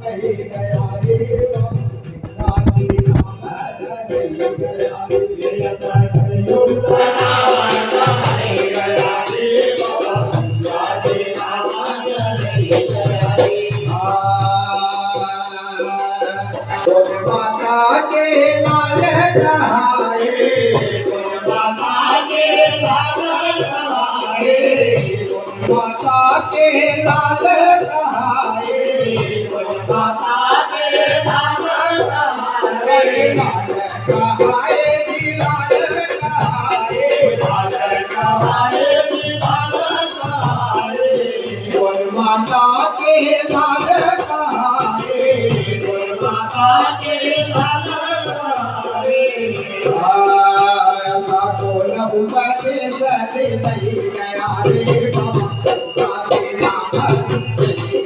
कही गया रे राजी नाम कही गया माता के लाल कहाए माता के लाल कहाए माता के लाल कहाए माता के लाल कहाए लाल कहाए लाल कहाए लाल कहाए लाल कहाए माता के लाल कहाए माता के लाल कहाए कोन उमते सले लई गया रे बाबा तारे नाम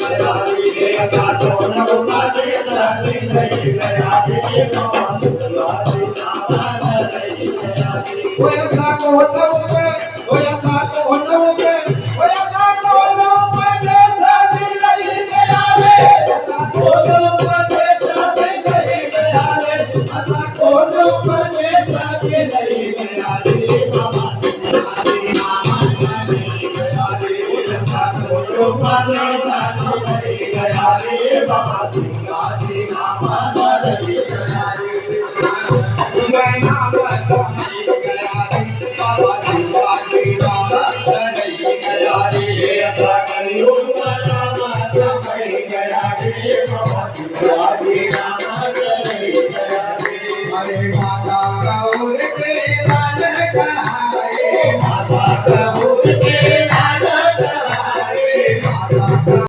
गया रे कोन उमते सले लई गया रे बाबा तारे नाम गया रे ओया था कोन उमते ओया था कोन उमते ओया था कोन उमते सले लई गया रे कोन उमते सले लई गया रे कोन उमते सले लई गया रे बाबा तारे नाम गया रे कोन उमते सले लई गया रे बाबा तारे नाम गया रे मैं नाम गया रे बाबा तारे नाम गया रे करियो नाम गया रे बाबा तारे